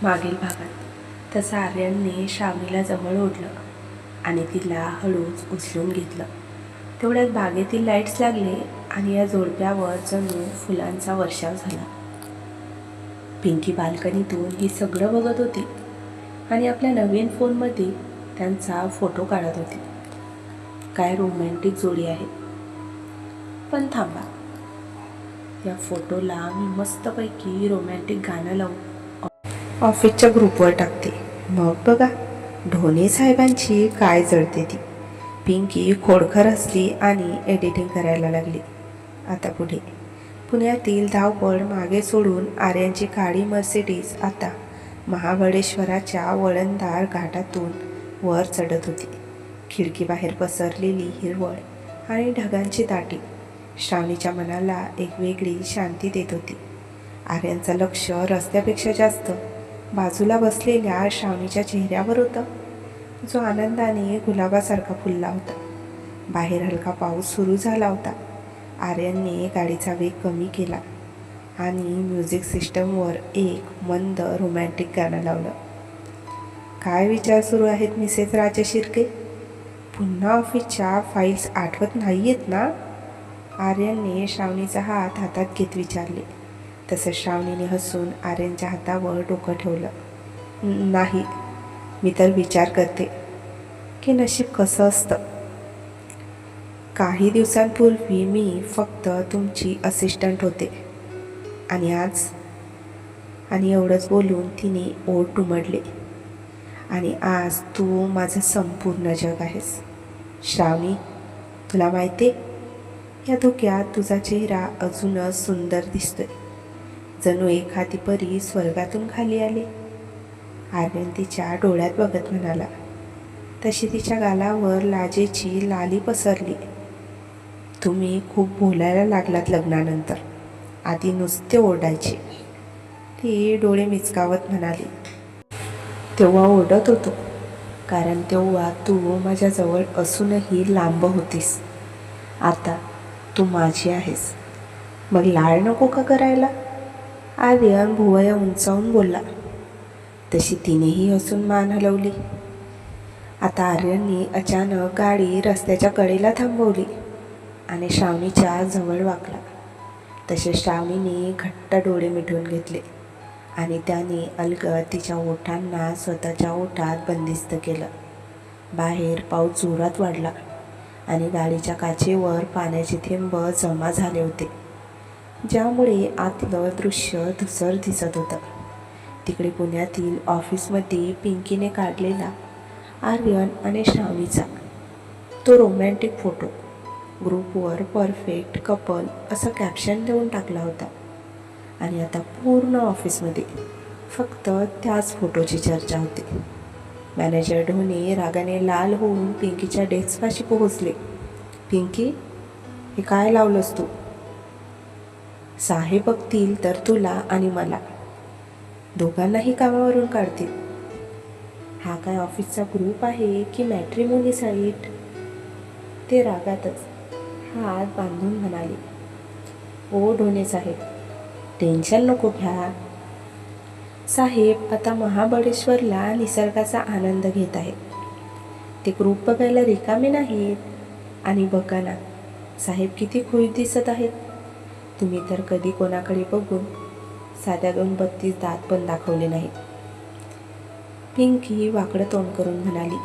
मागील भागात. तसं आर्यनने श्रावणीला जवळ ओढलं आणि तिला हळूच उचलून घेतलं. तेवढ्यात बागेतील लाईट्स लागले आणि या जोडप्यावर जणू फुलांचा वर्षाव झाला. पिंकी बाल्कनीतून हे सगळं बघत होती आणि आपल्या नवीन फोनमध्ये त्यांचा फोटो काढत होती. काय रोमॅन्टिक जोडी आहे. पण थांबा, या फोटोला मी मस्तपैकी रोमॅन्टिक गाणं लावून ऑफिसच्या ग्रुपवर टाकते. मग बघा ढोणे साहेबांची काय जळते ती. पिंकी खोडकर हसली आणि एडिटिंग करायला लागली. आता पुढे पुण्यातील धावपळ मागे सोडून आर्यांची काळी मर्सिडीज आता महाबळेश्वराच्या वळणदार घाटातून वर चढत होती. खिडकीबाहेर पसरलेली हिरवळ आणि ढगांची दाटी श्रावणीच्या मनाला एक वेगळी शांती देत होती. आर्यांचं लक्ष रस्त्यापेक्षा जास्त बाजूला बसलेल्या श्रावणीच्या चेहऱ्यावर होतं, जो आनंदाने गुलाबासारखा फुलला होता. बाहेर हलका पाऊस सुरू झाला होता. आर्यनने गाडीचा वेग कमी केला आणि म्युझिक सिस्टमवर एक मंद रोमॅन्टिक गाणं लावलं. काय विचार सुरू आहेत मिसेस राजशिर्के? पुन्हा ऑफिसच्या फाईल्स आठवत नाही आहेत ना? आर्यनने श्रावणीचा हात हातात घेत विचारले. तसं श्रावणीने हसून आर्यनच्या हातावर डोकं ठेवलं. नाही, मी तर विचार करते की नशीब कसं असतं. काही दिवसांपूर्वी मी फक्त तुमची असिस्टंट होते आणि आज. आणि एवढंच बोलून तिने ओठ उमडले. आणि आज तू माझं संपूर्ण जग आहेस. श्रावणी, तुला माहिती आहे, या धुक्यात तुझा चेहरा अजूनच सुंदर दिसतोय, जणू एखादी परी स्वर्गातून खाली आली. आर्यन तिच्या डोळ्यात बघत म्हणाला. तशी तिच्या गालावर लाजेची लाली पसरली. तुम्ही खूप बोलायला लागलात लग्नानंतर. आधी नुसते ओरडायचे. ती डोळे मिचकावत म्हणाली. तेव्हा ओरडत होतो कारण तेव्हा तू माझ्याजवळ असूनही लांब होतीस. आता तू माझी आहेस, मग लाळ नको का करायला? आर्यन भुवया उंचावून बोलला. तशी तिनेही हसून मान हलवली. आता आर्यनने अचानक गाडी रस्त्याच्या कडेला थांबवली आणि श्रावणीच्या जवळ वाकला. तसे श्रावणीने घट्ट डोळे मिटून घेतले आणि त्याने अलगद तिच्या ओठांना स्वतःच्या ओठात बंदिस्त केलं. बाहेर पाऊस जोरात वाढला आणि गाडीच्या काचेवर पाण्याचे थेंब जमा झाले होते, ज्यामुळे आतलं दृश्य धुसर दिसत होतं. तिकडे पुण्यातील ऑफिसमध्ये पिंकीने काढलेला आर्यन आणि श्रावणीचा तो रोमॅन्टिक फोटो ग्रुपवर परफेक्ट कपल असं कॅप्शन देऊन टाकला होता. आणि आता पूर्ण ऑफिसमध्ये फक्त त्याच फोटोची चर्चा होती. मॅनेजर ढोणे रागाने लाल होऊन पिंकीच्या डेस्कपाशी पोहोचले. पिंकी, हे काय लावलंस तू? साहेब बघतील तर तुला आणि मला दोघांनाही कामावरून काढतील. हा काय ऑफिसचा ग्रुप आहे की मॅट्रिमोनी साईट? ते रागातच हात बांधून म्हणाले. ओ ढोणे साहेब, टेन्शन नको घ्या. साहेब आता महाबळेश्वरला निसर्गाचा आनंद घेत आहेत. ते ग्रुप बघायला रिकामे नाहीत. आणि बघा ना, साहेब किती खुश दिसत आहेत. तुम्ही तर कधी कोणाकडे बघून साध्या 2-32 दात पण दाखवले नाहीत. पिंकी वाकडं तोंड करून म्हणाली.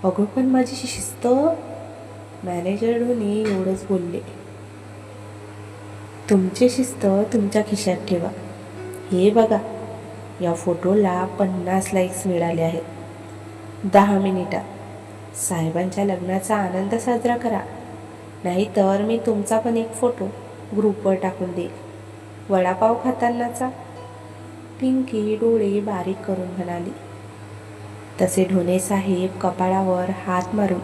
अगं पण माझी शिस्त. मॅनेजर ढोणे एवढंच बोलले. तुमची शिस्त तुमच्या खिशात ठेवा. हे बघा, या फोटोला 50 लाईक्स मिळाले आहेत. 10 मिनिटात साहेबांच्या लग्नाचा आनंद साजरा करा, नाहीतर मी तुमचा पण एक फोटो ग्रुपवर टाकून देईल. वडापाव खातानाचा. पिंकी डोळे बारीक करून म्हणाली. तसे ढोणे साहेब कपाळावर हात मारून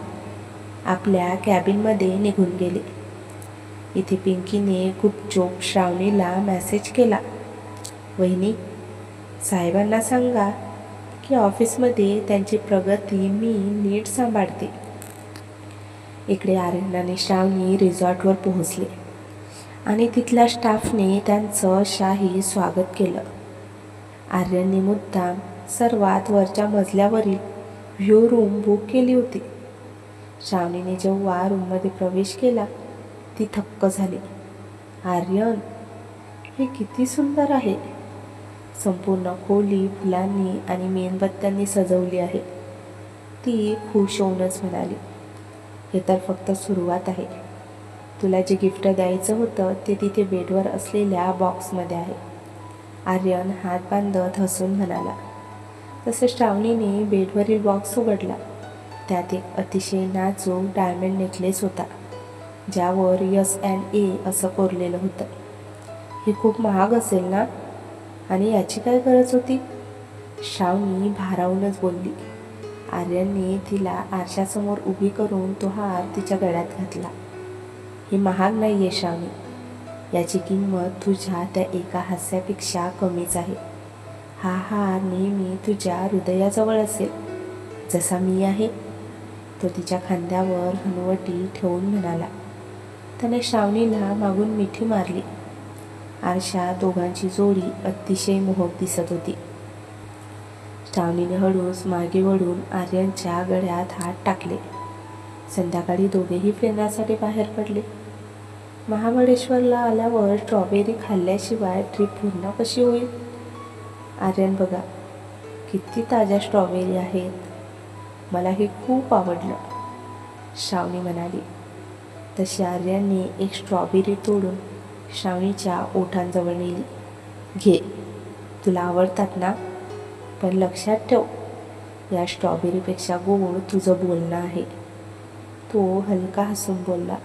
आपल्या कॅबिनमध्ये निघून गेले. इथे पिंकीने गुपचूप श्रावणीला मेसेज केला. वहिनी, साहेबांना सांगा की ऑफिसमध्ये त्यांची प्रगती मी नीट सांभाळते. इकडे आर्यन आणि श्रावणी रिसॉर्टवर पोहोचले आणि तिथल्या स्टाफने त्यांचं शाही स्वागत केलं. आर्यनने मुद्दाम सर्वात वरच्या मजल्यावरील व्ह्यू रूम बुक केली होती. श्रावणीने जेव्हा रूममध्ये प्रवेश केला ती थक्क झाली. आर्यन, हे किती सुंदर आहे. संपूर्ण खोली फुलांनी आणि मेणबत्त्यांनी सजवली आहे. ती खुश होऊनच म्हणाली, हे तर फक्त सुरुवात आहे. तुला जे गिफ्ट द्यायचं होतं ते तिथे बेडवर असलेल्या बॉक्समध्ये आहे. आर्यन हात बांधत हसून म्हणाला. तसे श्रावणीने बेडवरील बॉक्स उघडला. त्यात एक अतिशय नाजूक डायमंड नेकलेस होता, ज्यावर S&A असं कोरलेलं होतं. हे खूप महाग असेल ना, आणि याची काय गरज होती? श्रावणी भारावूनच बोलली. आर्यनने तिला आरशासमोर उभी करून तो हार तिच्या गळ्यात घातला. हे महाग नाही आहे श्रावणी, याची किंमत तुझ्या त्या एका हास्यापेक्षा कमीच आहे. हा हार नेहमी तुझ्या हृदयाजवळ असेल, जसा मी आहे. तो तिच्या खांद्यावर हनुवटी ठेवून म्हणाला. त्याने श्रावणीला मागून मिठी मारली. आरशात दोघांची जोडी अतिशय मोहक दिसत होती. श्रावणीने हळूच मागे वळून आर्यनच्या गळ्यात हात टाकले. संध्याकाळी दोघेही फिरण्यासाठी बाहेर पडले. महाबळेश्वरला आल्यावर स्ट्रॉबेरी खाल्ल्याशिवाय ट्रिप पूर्ण कशी होईल? आर्यन, बघा किती ताज्या स्ट्रॉबेरी आहेत. मला हे खूप आवडलं, श्रावणी म्हणाली. तशी आर्यनने एक स्ट्रॉबेरी तोडून श्रावणीच्या ओठांजवळ नेली. घे, तुला आवडतात ना, पण लक्षात ठेव, या स्ट्रॉबेरीपेक्षा गोड तुझं बोलणं आहे. तो हलका हसून बोलला.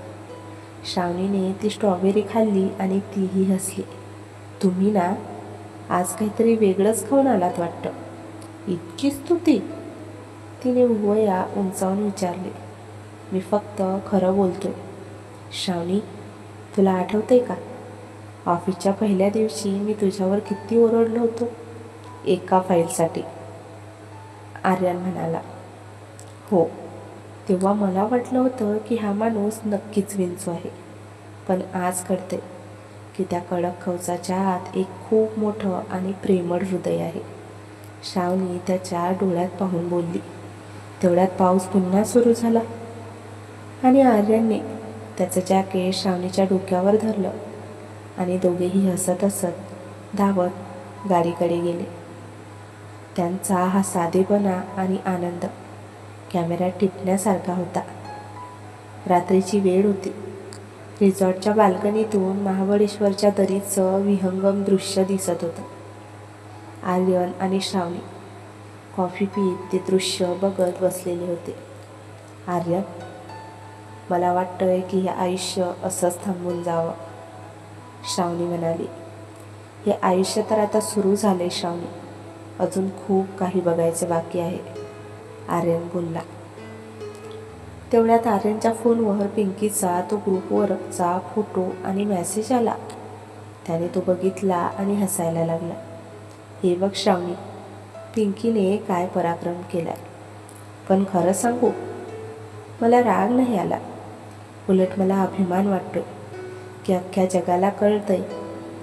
श्रावणीने ती स्ट्रॉबेरी खाल्ली आणि तीही हसली. तुम्ही ना आज काहीतरी वेगळंच खाऊन आलात वाटतं. इतकी स्तुती? तिने भुवया उंचावून विचारले. मी फक्त खरं बोलतोय. श्रावणी, तुला आठवतंय का, ऑफिसच्या पहिल्या दिवशी मी तुझ्यावर किती ओरडलो होतो एका फाईलसाठी? आर्यन म्हणाला. हो, तेव्हा मला वाटलं होतं की हा माणूस नक्कीच विंचू आहे. पण आज कळते की त्या कडक कवचाच्या आत एक खूप मोठं आणि प्रेमळ हृदय आहे. श्रावणी त्याच्या डोळ्यात पाहून बोलली. तेवढ्यात पाऊस पुन्हा सुरू झाला आणि आर्यनने त्याचं जॅकेट श्रावणीच्या डोक्यावर धरलं आणि दोघेही हसत हसत धावत गाडीकडे गेले. त्यांचा हा साधेपणा आणि आनंद कॅमेऱ्यात टिपण्यासारखा होता. रात्रीची वेळ होती. रिसॉर्टच्या बाल्कनीतून महाबळेश्वरच्या दरीचं विहंगम दृश्य दिसत होतं. आर्यन आणि श्रावणी कॉफी पीत ते दृश्य बघत बसलेले होते. आर्यन, मला वाटतंय की हे आयुष्य असंच थांबून जावं, श्रावणी म्हणाली. हे आयुष्य तर आता सुरू झाले श्रावणी, अजून खूप काही बघायचे बाकी आहे, आर्यन बोलला. तेवढ्यात आर्यनच्या फोनवर पिंकीचा तो ग्रुपवरचा फोटो आणि मेसेज आला. त्याने तो बघितला आणि हसायला लागला. हे बघ श्रावणी, पिंकीने काय पराक्रम केलाय. पण खरं सांगू, मला राग नाही आला. उलट मला अभिमान वाटतो की अख्ख्या जगाला कळतंय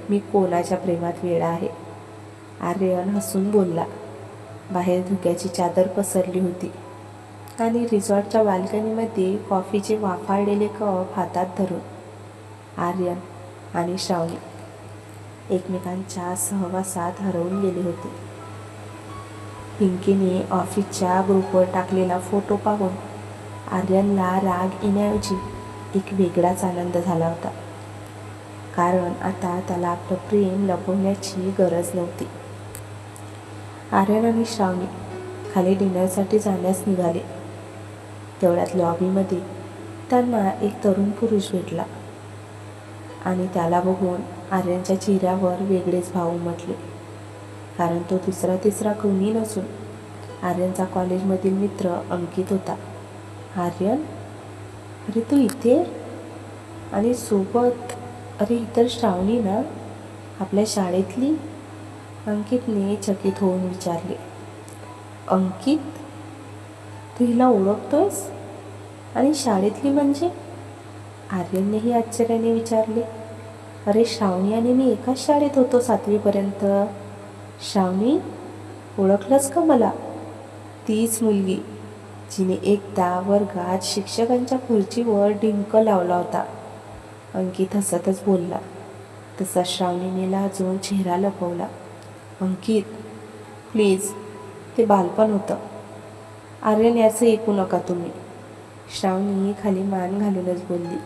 मी कोणाच्या प्रेमात वेडा आहे, आर्यन हसून बोलला. बाहेर धुक्याची चादर पसरली होती आणि रिसॉर्टच्या बाल्कनीमध्ये कॉफीचे वाफाळलेले कप हातात धरून आर्यन आणि श्रावणी एकमेकांच्या सहवासात हरवून गेले होते. पिंकीने ऑफिसच्या ग्रुपवर टाकलेला फोटो पाहून आर्यनला राग येण्याऐवजी एक वेगळाच आनंद झाला होता. कारण आता त्याला आपलं प्रेम लपवण्याची गरज नव्हती. आर्यन आणि श्रावणी खाली डिनरसाठी जाण्यास निघाले. तेवढ्यात लॉबीमध्ये त्यांना एक तरुण पुरुष भेटला आणि त्याला बघून आर्यनच्या चेहऱ्यावर वेगळेच भाव उमटले. कारण तो दुसरा तिसरा कोणी नसून आर्यनचा कॉलेजमधील मित्र अंकित होता. आर्यन, अरे तू इथे, आणि सोबत अरे ही तर श्रावणी ना, आपल्या शाळेतली? अंकितने चकित होऊन विचारले. अंकित, तू हिला ओळखतोयस? आणि शाळेतली म्हणजे? आर्यननेही आश्चर्याने विचारले. अरे श्रावणी आणि मी एकाच शाळेत होतो 7वीपर्यंत, श्रावणी, ओळखलंस का मला? तीच मुलगी जिने एकदा वर्गात शिक्षकांच्या खुर्चीवर डिंक लावला होता. अंकित हसतच बोलला. तसा श्रावणीने लाजून चेहरा लपवला. अंकित, प्लीज, ते बालपण होतं. आर्यन, याचं ऐकू नका तुम्ही. श्रावणी खाली मान घालूनच बोलली.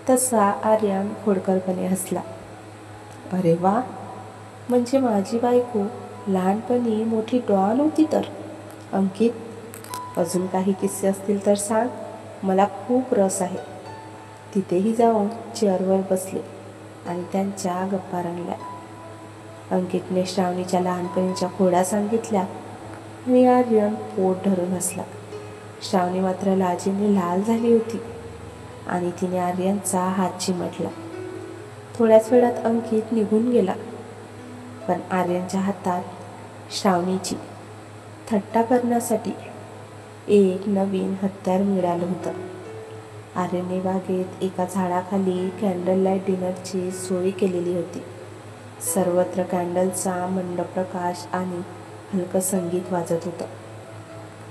तसा आर्यन खोडकरपणे हसला. अरे वा, म्हणजे माझी बायको लहानपणी मोठी डॉन होती तर. अंकित, अजून काही किस्से असतील तर सांग, मला खूप रस आहे. तिथेही जाऊन चेअरवर बसले आणि त्यांच्या गप्पा रंगल्या. अंकितने श्रावणीच्या लहानपणीच्या खोड्या सांगितल्या आणि आर्यन पोट धरून हसला. श्रावणी मात्र लाजेने लाल झाली होती आणि तिने आर्यनचा हात चिमटला. थोड्याच वेळात अंकित निघून गेला, पण आर्यनच्या हातात श्रावणीची थट्टा करण्यासाठी एक नवीन हत्यार मिळालं होतं. आर्यनने बागेत एका झाडाखाली कॅन्डल लाईट डिनरची सोय केलेली होती. सर्वत्र कॅन्डलचा मंद प्रकाश आणि हलकं संगीत वाजत होतं.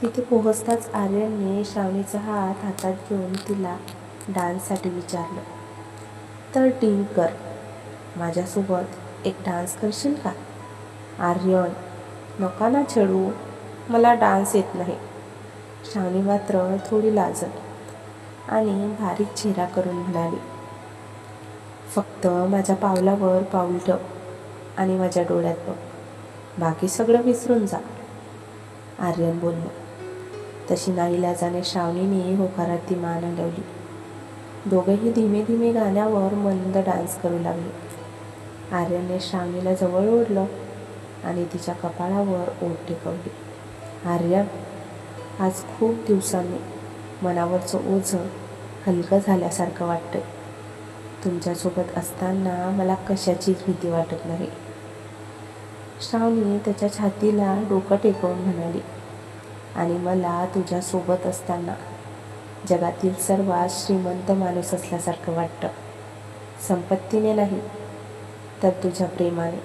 तिथे पोहोचताच आर्यनने श्रावणीचा हात हातात घेऊन तिला डान्ससाठी विचारलं. तर डील कर, माझ्यासोबत एक डान्स करशील का? आर्यन, नका ना छळू, मला डान्स येत नाही. श्रावणी मात्र थोडी लाजत आणि बारीक चेहरा करून म्हणाली, फक्त माझ्या पावलावर पाऊल ठेव आणि माझ्या डोळ्यात बघ, बाकी सगळं विसरून जा. आर्यन बोलला. तशी नाईलाजाने श्रावणीने होकारात ती मान हलवली. दोघेही धीमे धीमे गाण्यावर मंद डान्स करू लागले. आर्यनने श्रावणीला जवळ ओढलं आणि तिच्या कपाळावर ओठ टेकवली. आर्यन, आज खूप दिवसांनी मनावरचं ओझं हलकं झाल्यासारखं वाटतंय. तुमच्यासोबत असताना मला कशाचीच भीती वाटत नाही. श्रावणी त्याच्या छातीला डोकं टेकवून म्हणाली, आणि मला तुझ्यासोबत असताना जगातील सर्वात श्रीमंत माणूस असल्यासारखं वाटतं. संपत्तीने नाही, तर तुझ्या प्रेमाने.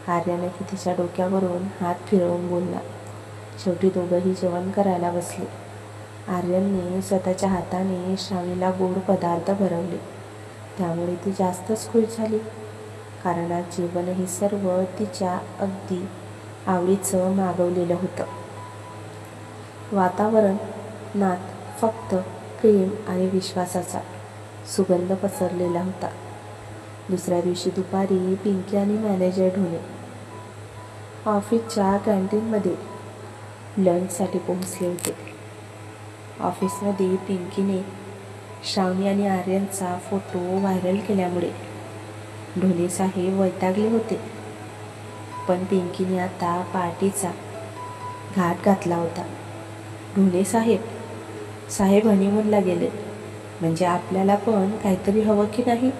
आर्याने तिच्या डोक्यावरून हात फिरवून बोलला. शेवटी दोघंही जेवण करायला बसले. आर्यनने स्वतःच्या हाताने श्रावणीला गोड पदार्थ भरवले. त्यामुळे ती जास्तच खुश झाली, कारण आज जेवणही सर्व तिच्या अगदी आवडीचं मागवलेलं होतं. वातावरणात फक्त प्रेम आणि विश्वासाचा सुगंध पसरलेला होता. दुसऱ्या दिवशी दुपारी पिंकी आणि मॅनेजर ढोणे ऑफिसच्या कॅन्टीनमध्ये लंचसाठी पोहोचले होते. ऑफिसमध्ये पिंकीने श्रावणी आणि आर्यनचा फोटो व्हायरल केल्यामुळे ढोणे साहेब वैतागले होते. पण पिंकीने आता पार्टीचा घाट घातला होता. ढोणे साहेब हनीमूनला गेले, म्हणजे आपल्याला पण काहीतरी हवं की नाही,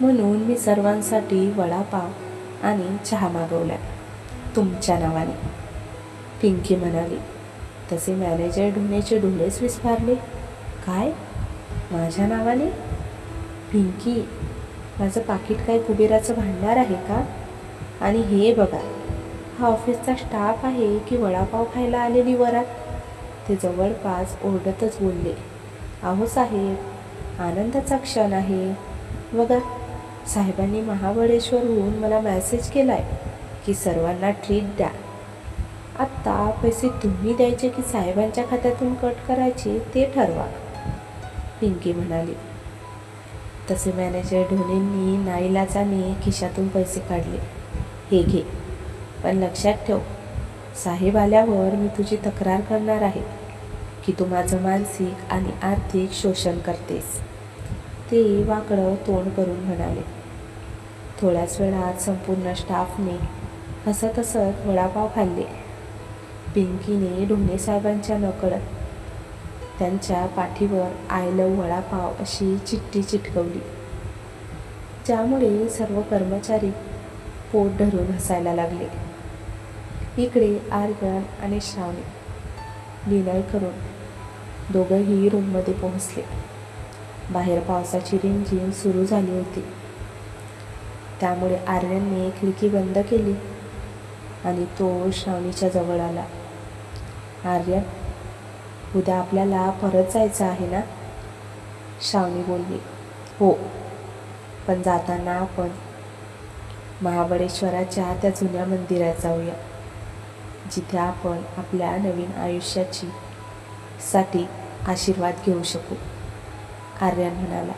म्हणून मी सर्वांसाठी वडापाव आणि चहा मागवला तुमच्या नावाने, पिंकी म्हणाली. तसे मॅनेजर ढोणेचे डोळेच विस्फारले. काय, माझ्या नावाने? पिंकी, माझं पाकिट काय कुबेराचं भांडार आहे का? आणि हे बघा, हा ऑफिसचा स्टाफ आहे की वडापाव खायला आलेली वरात? ते जवळपास ओरडतच बोलले. अहो साहेब, आनंदाचा क्षण आहे. बघा, साहेबांनी महाबळेश्वरहून मला मेसेज केलाय की सर्वांना ट्रीट द्या. आत्ता पैसे तुम्ही द्यायचे की साहेबांच्या खात्यातून कट करायचे ते ठरवा, पिंकी म्हणाली. तसे मॅनेजर ढोणेंनी नाईलाजाने खिशातून पैसे काढले. हे घे, पण लक्षात ठेव, साहेब आल्यावर मी तुझी तक्रार करणार आहे की तू माझं मानसिक आणि आर्थिक शोषण करतेस, ते वाकडं तोंड करून म्हणाले. थोड्याच वेळात संपूर्ण स्टाफने हसत हसत वडापाव खाल्ले. पिंकीने ढोणे साहेबांच्या नकळत त्यांच्या पाठीवर आय लव्ह वडापाव अशी चिठ्ठी चिटकवली, ज्यामुळे सर्व कर्मचारी पोट धरून हसायला लागले. इकडे आर्यन आणि श्रावणी डिनर करून दोघंही रूममध्ये पोहोचले. बाहेर पावसाची रिमझिम सुरू झाली होती, त्यामुळे आर्यनने खिडकी बंद केली आणि तो श्रावणीच्या जवळ आला. आर्यन, उद्या आपल्याला परत जायचं आहे ना? श्रावणी बोलली. हो, पण जाताना आपण महाबळेश्वराच्या त्या जुन्या मंदिरात जाऊया, जिथे आपण आपल्या नवीन साठी आशीर्वाद घेऊ शकू. आर्यन म्हणाला.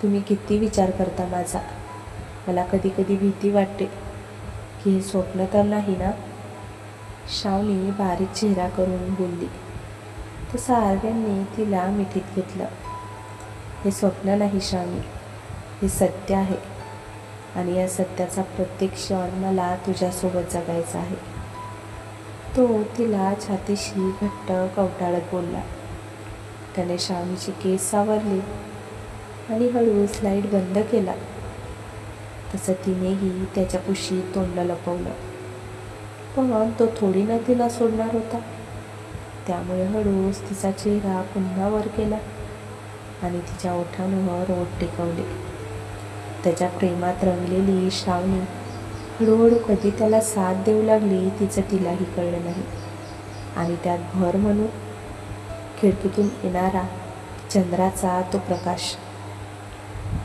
तुम्ही किती विचार करता माझा. मला कधी कधी भीती वाटते की हे स्वप्न तर नाही ना? श्रावणी बारीक चेहरा करून बोलली. तसं आर्यनने तिला मिठीत घेतलं. हे स्वप्न नाही श्रावणी, हे सत्य आहे. आणि या सत्याचा प्रत्येक क्षण मला तुझ्यासोबत जगायचा आहे. तो तिला छातीशी घट्ट कवटाळत बोलला. त्याने श्रावणीचे केस सावरले आणि हळू स्लाईड बंद केला. तसं तिनेही त्याच्या कुशीत तोंड लपवलं. पण तो थोडी ना तिला सोडणार होता. त्यामुळे हळूच तिचा चेहरा पुन्हा वर केला आणि तिच्या ओठांवर ओठ टेकवले. त्याच्या प्रेमात रंगलेली श्रावणी हळूहळू कधी त्याला साथ देऊ लागली तिचं तिलाही कळलं नाही. आणि त्यात भर म्हणून खिडकीतून येणारा चंद्राचा तो प्रकाश,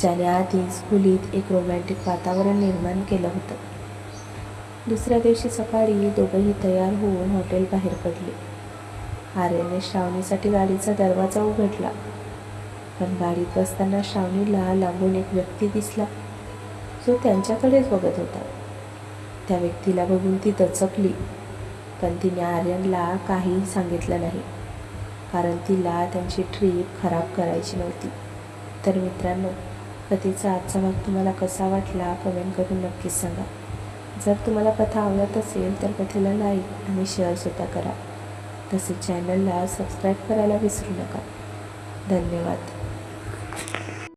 ज्याने आधीच खोलीत एक रोमॅन्टिक वातावरण निर्माण केलं होतं. दुसऱ्या दिवशी सकाळी दोघंही तयार होऊन हॉटेल बाहेर पडले. आर्यनने श्रावणीसाठी गाडीचा दरवाजा उघडला, पण गाडीत बसताना श्रावणीला लांबून एक व्यक्ती दिसला, जो त्यांच्याकडेच बघत होता. त्या व्यक्तीला बघून ती दचकली, पण तिने आर्यनला काहीही सांगितलं नाही, कारण तिला त्यांची ट्रीप खराब करायची नव्हती. तर मित्रांनो, कथेचा आजचा भाग तुम्हाला कसा वाटला कमेंट करून नक्कीच सांगा. जर तुम्हाला कथा आवडत असेल तर कथेला लाईक आणि शेअरसुद्धा करा. तसेच चॅनलला सबस्क्राईब करायला विसरू नका. धन्यवाद.